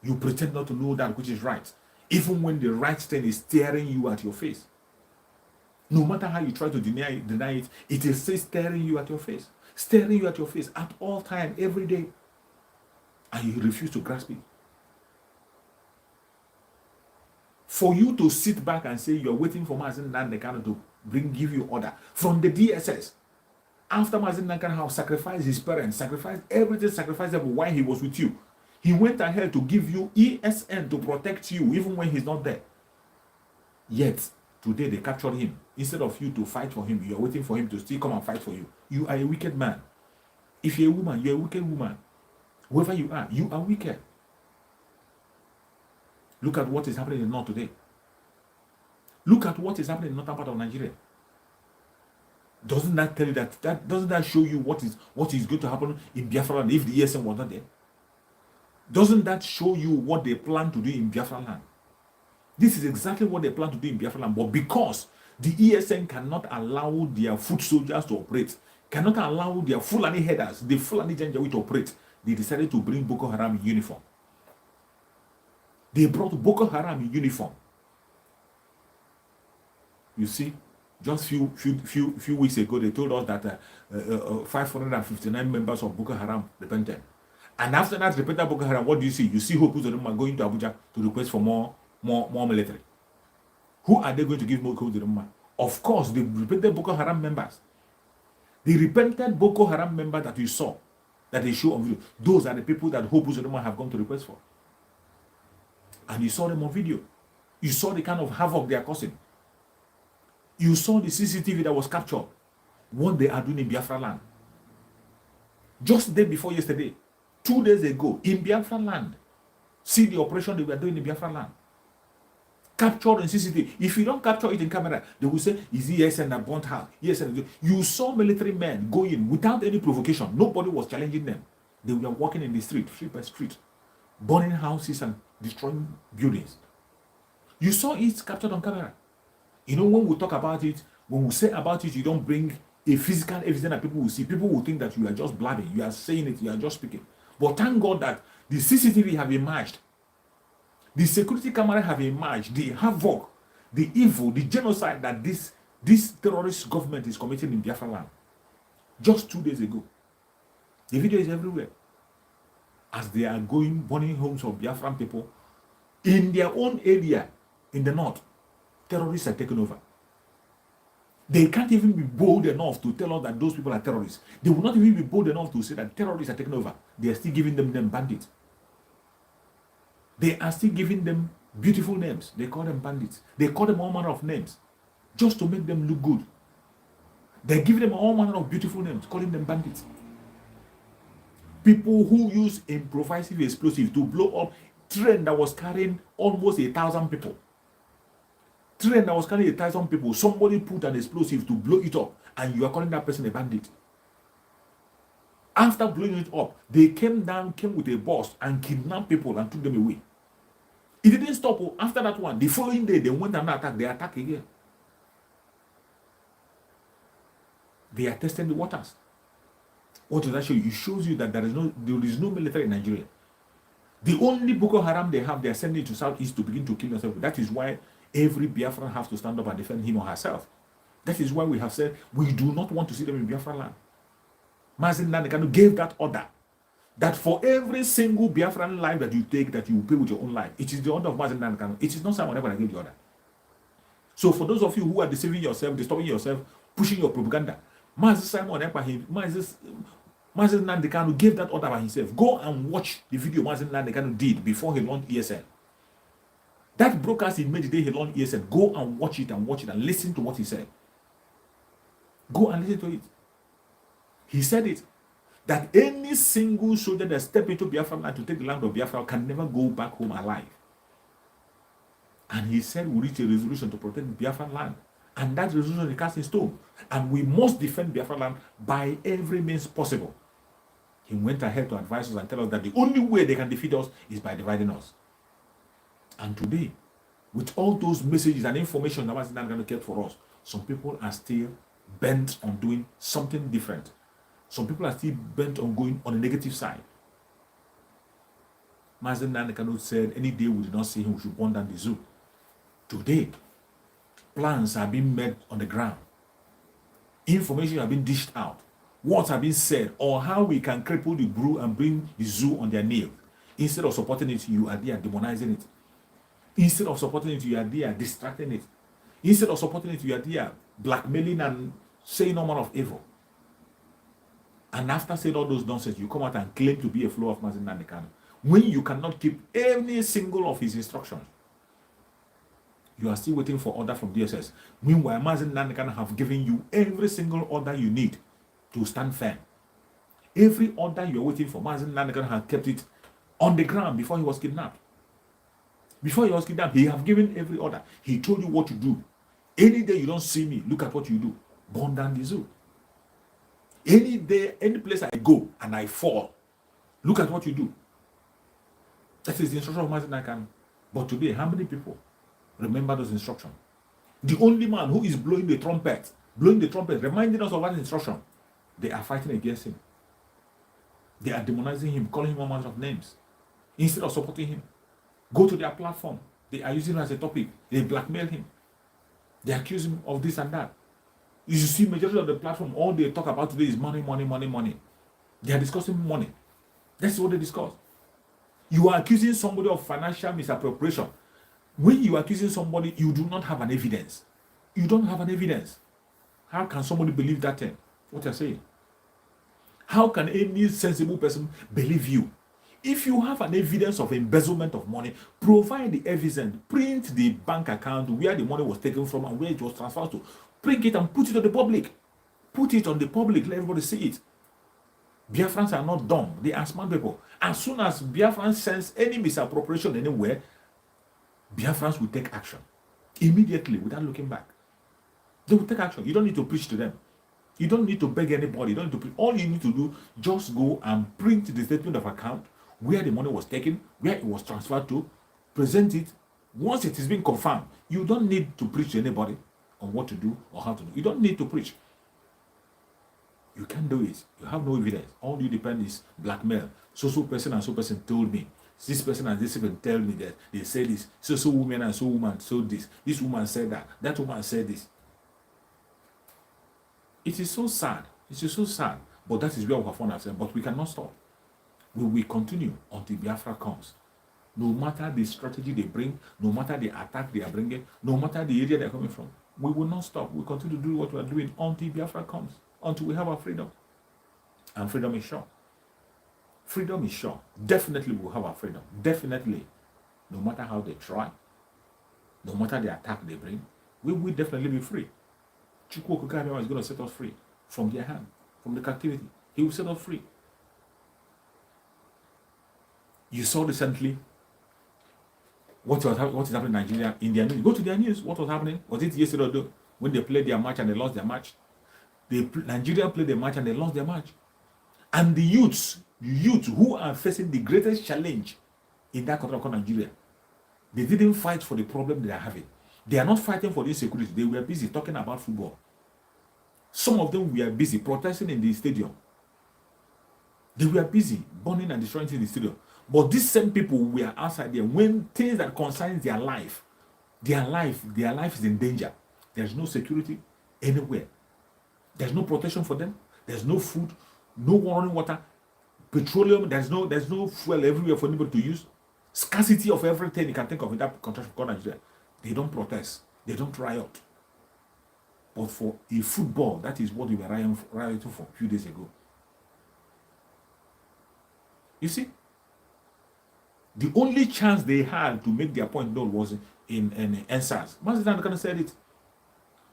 S1: You pretend not to know that which is right, even when the right thing is staring you at your face. No matter how you try to deny it, it is still staring you at your face at all time, every day, and you refuse to grasp it. For you to sit back and say you're waiting for Mazi Nnamdi Kanu to give you order from the DSS, after Mazi Nnamdi Kanu sacrificed his parents, sacrificed everything, sacrificed them while he was with you, he went ahead to give you ESN to protect you even when he's not there. Yet, today they captured him. Instead of you to fight for him, you're waiting for him to still come and fight for you. You are a wicked man. If you're a woman, you're a wicked woman. Whoever you are wicked. Look at what is happening in the north today. Look at what is happening in the northern part of Nigeria. Doesn't that tell you doesn't that show you what is going to happen in Biafra land if the ESN was not there? Doesn't that show you what they plan to do in Biafra land? This is exactly what they plan to do in Biafra land, but because the ESN cannot allow their foot soldiers to operate, cannot allow their Fulani headers, the Fulani Janjaweed to operate, they decided to bring Boko Haram in uniform. They brought Boko Haram in uniform. You see, just few weeks ago, they told us that 559 members of Boko Haram repented. And after that repented Boko Haram, what do you see? You see Hope Uzodinma going to Abuja to request for more military. Who are they going to give more to the man? Of course, the repented Boko Haram members. The repented Boko Haram members that you saw, that they show on video, those are the people that Hope Uzodinma have gone to request for. And you saw them on video. You saw the kind of havoc they are causing. You saw the CCTV that was captured. What they are doing in Biafra land. Just the day before yesterday, 2 days ago, in Biafra land. See the operation they were doing in Biafra land. Captured in CCTV. If you don't capture it in camera, they will say, is it ESN that burnt house? Yes, you saw military men go in without any provocation. Nobody was challenging them. They were walking in the street, street by street, burning houses and destroying buildings. You saw it captured on camera. You know, when we talk about it, when we say about it, you don't bring a physical evidence that people will see. People will think that you are just blabbing. You are saying it. You are just speaking. But thank God that the CCTV have emerged. The security camera have emerged. The havoc, the evil, the genocide that this terrorist government is committing in Biafra land. Just 2 days ago. The video is everywhere. As they are going, burning homes of Biafran people in their own area in the north. Terrorists are taking over. They can't even be bold enough to tell us that those people are terrorists. They will not even be bold enough to say that terrorists are taking over. They are still giving them bandits. They are still giving them beautiful names. They call them bandits. They call them all manner of names just to make them look good. They give them all manner of beautiful names, calling them bandits. People who use improvisative explosives to blow up train that was carrying almost 1,000 people. Train that was carrying 1,000 people. Somebody put an explosive to blow it up, and you are calling that person a bandit. After blowing it up, they came with a bus and kidnapped people and took them away. It didn't stop. After that one, the following day, they went and attacked. They attacked again. They are testing the waters. What does that show you? It shows you that there is no military in Nigeria. The only Boko Haram they have, they are sending to Southeast to begin to kill themselves. That is why every Biafran has to stand up and defend him or herself. That is why we have said we do not want to see them in Biafra land. Mazi Nnamdi Kanu gave that order that for every single Biafran life that you take, that you will pay with your own life. It is the order of Mazi Nnamdi Kanu. It is not someone ever gave the order. So for those of you who are deceiving yourself, disturbing yourself, pushing your propaganda, Mazi Nnamdi Kanu gave that order by himself. Go and watch the video Mazi Nnamdi Kanu did before he launched ESN. That broadcast he made the day he launched ESN. Go and watch it and listen to what he said. Go and listen to it. He said it, that any single soldier that step into Biafra land to take the land of Biafra can never go back home alive. And he said we reach a resolution to protect Biafra land. And that resolution is cast in stone. And we must defend Biafra land by every means possible. He went ahead to advise us and tell us that the only way they can defeat us is by dividing us. And today, with all those messages and information that Mazi Nnamdi Kanu kept for us, some people are still bent on doing something different. Some people are still bent on going on the negative side. Mazi Nnamdi Kanu said, any day we do not see him, we should burn down the zoo. Today, plans are being made on the ground. Information have been dished out. Words have been said on how we can cripple the brew and bring the zoo on their nails. Instead of supporting it, you are there demonizing it. Instead of supporting it, you are there distracting it. Instead of supporting it, you are there blackmailing and saying no manner of evil. And after saying all those nonsense, you come out and claim to be a follower of Mazi Nnamdi Kanu, when you cannot keep any single of his instructions. You are still waiting for order from DSS. Meanwhile, Mazi Nnamdi Kanu have given you every single order you need to stand firm. Every order you are waiting for, Mazi Nnamdi Kanu has kept it on the ground before he was kidnapped. Before he was kidnapped, he have given every order. He told you what to do. Any day you don't see me, look at what you do. Burn down the zoo. Any day, any place I go and I fall, look at what you do. That is the instruction of Mazi Nnamdi Kanu. But today, how many people remember those instructions? The only man who is blowing the trumpet, reminding us of that instruction, they are fighting against him. They are demonizing him, calling him all manner of names. Instead of supporting him, go to their platform. They are using him as a topic. They blackmail him. They accuse him of this and that. You see, majority of the platform, all they talk about today is money, money, money, money. They are discussing money. That's what they discuss. You are accusing somebody of financial misappropriation. When you are accusing somebody, you do not have an evidence. You don't have an evidence. How can somebody believe that thing? What you're saying? How can any sensible person believe you? If you have an evidence of embezzlement of money, provide the evidence. Print the bank account where the money was taken from and where it was transferred to. Print it and put it on the public. Put it on the public. Let everybody see it. Biafrans are not dumb. They are smart people. As soon as Biafrans sense any misappropriation anywhere, Biafrans will take action. Immediately, without looking back. They will take action. You don't need to preach to them. You don't need to beg anybody. You don't need to preach. All you need to do, just go and print the statement of account, where the money was taken, where it was transferred to, present it. Once it is being confirmed, you don't need to preach to anybody on what to do or how to do. You don't need to preach. You can't do it. You have no evidence. All you depend is blackmail. So person and so person told me. This person and this person tell me that they say this. So woman and so woman told this. This woman said that. That woman said this. It is so sad. It is so sad. But that is where we have found ourselves. But we cannot stop. We will continue until Biafra comes. No matter the strategy they bring, no matter the attack they are bringing, no matter the area they are coming from, we will not stop. We will continue to do what we are doing until Biafra comes, until we have our freedom. And freedom is sure. Freedom is sure. Definitely we will have our freedom. Definitely. No matter how they try, no matter the attack they bring, we will definitely be free. Chukwu Okike is going to set us free from their hand, from the captivity. He will set us free. You saw recently what is happening in Nigeria in their news. Go to their news. What was happening? Was it yesterday or no? When they played their match and they lost their match? Nigeria played their match and they lost their match. And the youths who are facing the greatest challenge in that country called Nigeria, they didn't fight for the problem they are having. They are not fighting for insecurity. They were busy talking about football. Some of them were busy protesting in the stadium. They were busy burning and destroying in the stadium. But these same people were outside there when things that concern their life is in danger. There's no security anywhere. There's no protection for them. There's no food, no running water. Petroleum, there's no fuel everywhere for anybody to use. Scarcity of everything you can think of in that country called Nigeria. They don't protest. They don't riot. But for a football, that is what we were rioting for a few days ago. You see? The only chance they had to make their point known was in NSAS. Mazi Nnamdi said it.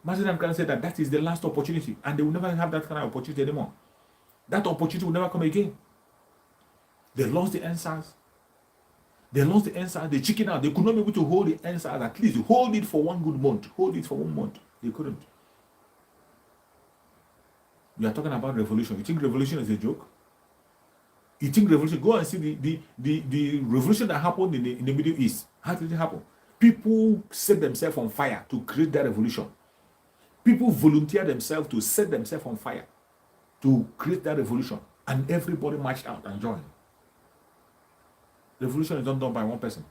S1: Mazi Nnamdi said that is the last opportunity, and they will never have that kind of opportunity anymore. That opportunity will never come again. They lost the NSAS. They lost the NSAS. They chicken out. They could not be able to hold the NSAS, at least hold it for 1 good month. Hold it for 1 month. They couldn't. We are talking about revolution. You think revolution is a joke? You think revolution? Go and see the revolution that happened in the Middle East. How did it happen? People set themselves on fire to create that revolution. People volunteer themselves to set themselves on fire to create that revolution. And everybody marched out and joined. Revolution is not done by one person.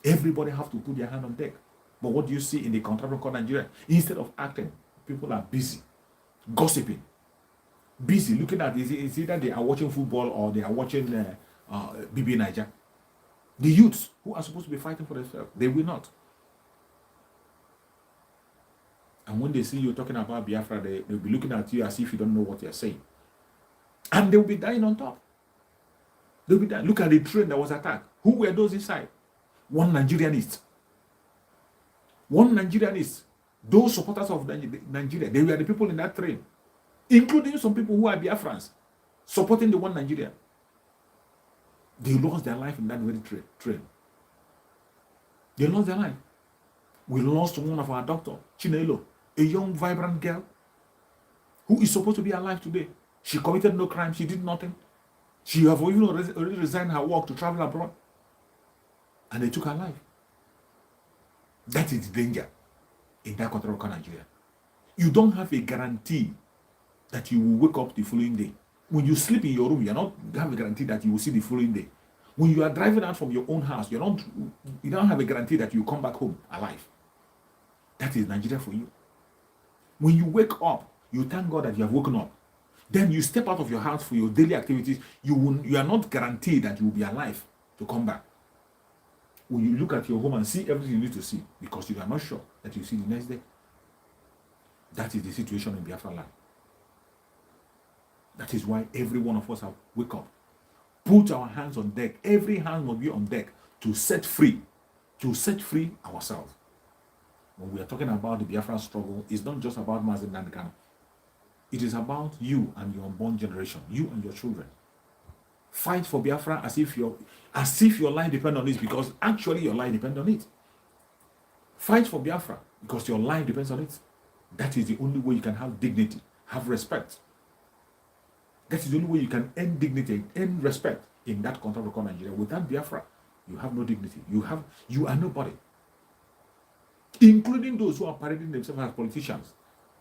S1: Everybody have to put their hand on deck. But what do you see in the country called Nigeria? Instead of acting, people are busy, gossiping, busy looking at it's either they are watching football or they are watching BB Niger. The youths who are supposed to be fighting for themselves, they will not. And when they see you talking about Biafra, they'll be looking at you as if you don't know what you're saying. And they'll be dying on top. They'll be dying. Look at the train that was attacked. Who were those inside? One Nigerianist. One Nigerianist. Those supporters of Nigeria, they were the people in that train, including some people who are Biafrans, supporting the one Nigeria. They lost their life in that very train. They lost their life. We lost one of our doctors, Chinelo, a young, vibrant girl who is supposed to be alive today. She committed no crime. She did nothing. She have even already resigned her work to travel abroad. And they took her life. That is the danger in that country called Nigeria. You don't have a guarantee that you will wake up the following day. When you sleep in your room, you don't have a guarantee that you will see the following day. When you are driving out from your own house, you don't have a guarantee that you come back home alive. That is Nigeria for you. When you wake up, you thank God that you have woken up. Then you step out of your house for your daily activities. You are not guaranteed that you will be alive to come back. When you look at your home and see everything you need to see, because you are not sure that you see the next day. That is the situation in Biafra land. That is why every one of us have wake up. Put our hands on deck. Every hand must be on deck to set free ourselves. When we are talking about the Biafra struggle, it's not just about Mazi Nnamdi. It is about you and your unborn generation, you and your children. Fight for Biafra as if your life depends on it, because actually your life depends on it. Fight for Biafra because your life depends on it. That is the only way you can have dignity, have respect. That is the only way you can end dignity, end respect in that country called Nigeria. Without Biafra, you have no dignity. You are nobody. Including those who are parading themselves as politicians.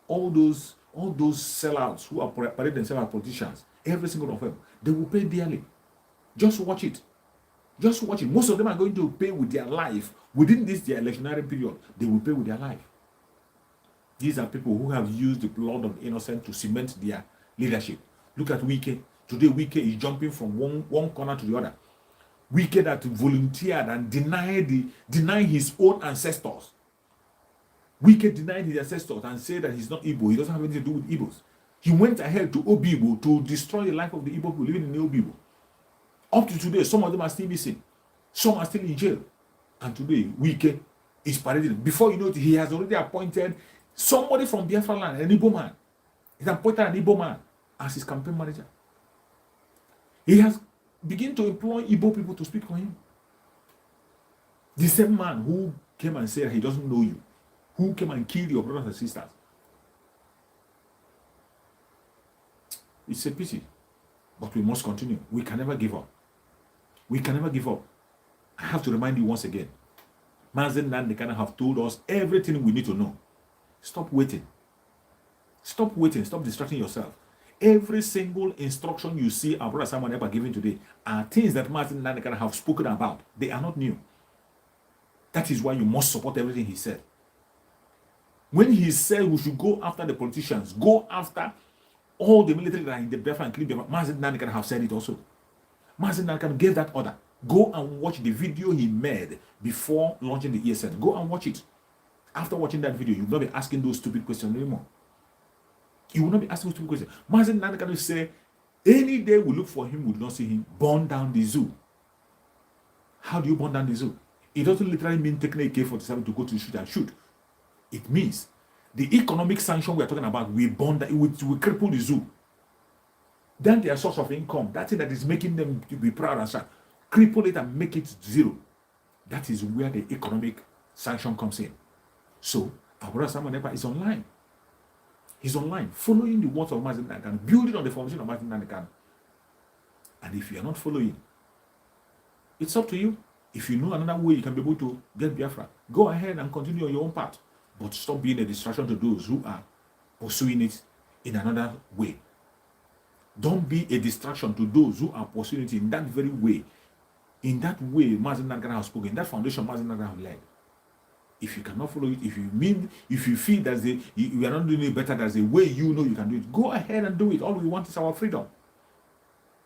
S1: All those sellouts who are parading themselves as politicians, every single one of them, they will pay dearly. Just watch it. Just watch it. Most of them are going to pay with their life. Within their electionary period, they will pay with their life. These are people who have used the blood of the innocent to cement their leadership. Look at Wike. Today, Wike is jumping from one corner to the other. Wike that volunteered and denied his own ancestors. Wike denied his ancestors and said that he's not Igbo. He doesn't have anything to do with Igbos. He went ahead to Obibo to destroy the life of the Igbo people living in Obibo. Up to today, some of them are still missing. Some are still in jail. And today, Wike is parading. Before you know it, he has already appointed somebody from Biafra land, an Igbo man. He's appointed an Igbo man as his campaign manager. He has begun to employ Igbo people to speak for him. The same man who came and said he doesn't know you, who came and killed your brothers and sisters. It's a pity, but we must continue. We can never give up. We can never give up. I have to remind you once again, Mazi Nnamdi have told us everything we need to know. Stop waiting. Stop waiting. Stop distracting yourself. Every single instruction you see our brother Simon Eber giving today are things that Mazi Nnamdi have spoken about. They are not new. That is why you must support everything he said. When he said we should go after the politicians, go after All the military that are in the Biafra and Biafra, Mazi Nnamdi have said it also. Mazi Nnamdi gave that order. Go and watch the video he made before launching the ESN. Go and watch it. After watching that video, you will not be asking those stupid questions anymore. You will not be asking those stupid questions. Mazi Nnamdi say, any day we look for him, we do not see him, burn down the zoo. How do you burn down the zoo? It doesn't literally mean taking a AK-47 to go to the street and shoot. It means the economic sanction we are talking about, we burn that, it will cripple the zoo. Then their source of income, that thing that is making them to be proud and sad, cripple it and make it zero. That is where the economic sanction comes in. So, our brother Samuel Ekpa is online. He's online, following the words of Mazi Nnamdi, building on the foundation of Mazi Nnamdi. And if you are not following, it's up to you. If you know another way you can be able to get Biafra, go ahead and continue on your own path. But stop being a distraction to those who are pursuing it in another way. Don't be a distraction to those who are pursuing it in that very way. In that way, Mazi Nnamdi has spoken, that foundation Mazi Nnamdi has led. If you cannot follow it, if you feel that you are not doing it better, there's a way you know you can do it, go ahead and do it. All we want is our freedom.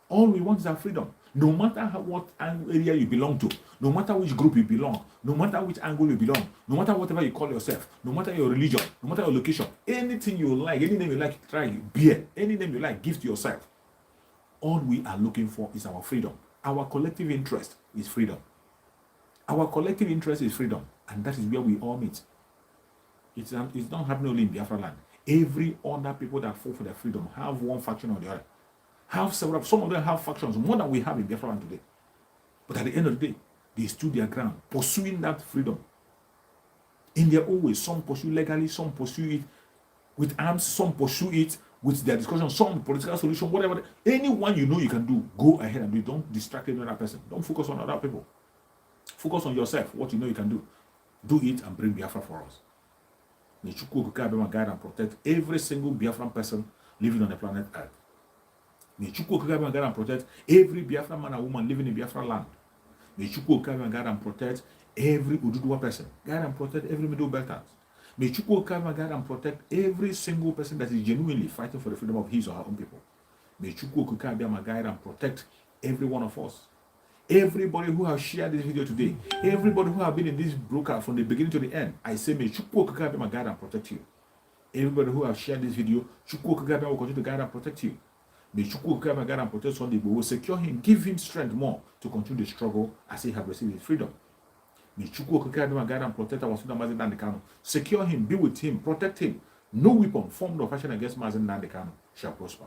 S1: All we want is our freedom. No matter what area you belong to, no matter which group you belong, no matter which angle you belong, no matter whatever you call yourself, no matter your religion, no matter your location, anything you like, any name you like, try beer, any name you like, give to yourself. All we are looking for is our freedom. Our collective interest is freedom. Our collective interest is freedom, and that is where we all meet. It's not happening only in Biafra land. Every other people that fought for their freedom have one faction or the other. Have several, some of them have factions, more than we have in Biafra land today. But at the end of the day, they stood their ground, pursuing that freedom. In their own way, some pursue legally, some pursue it with arms, some pursue it with their discussion, some political solution, whatever. Anyone you know you can do, go ahead and do it. Don't distract another person. Don't focus on other people. Focus on yourself, what you know you can do. Do it and bring Biafra for us. May Chukwu Okike guide and protect every single Biafran person living on the planet Earth. May Chukwu Okike guide and protect every Biafran man and woman living in Biafra land. May Chukwu Okike guide and protect every Ududuwa person. Guide and protect every Middle Belters. May Chukwu Okike guide and protect every single person that is genuinely fighting for the freedom of his or her own people. May Chukwu Okike guide and protect every one of us. Everybody who has shared this video today, everybody who have been in this broadcast from the beginning to the end, I say may Chukwu Okike guide and protect you. Everybody who has shared this video, Chukwu Okike will continue to guide and protect you. May Chukwu Okike guide and protect Sunday, but will secure him, give him strength more to continue the struggle as he has received his freedom. May Chukwu Okike guide and protect our student Mazi Nnamdi Kanu. Secure him, be with him, protect him. No weapon formed or fashioned against Mazi Nnamdi Kanu shall prosper.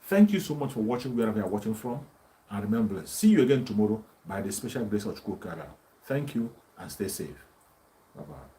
S1: Thank you so much for watching wherever you are watching from. And remember, see you again tomorrow by the special grace of Chukwu Okike. Thank you and stay safe. Bye-bye.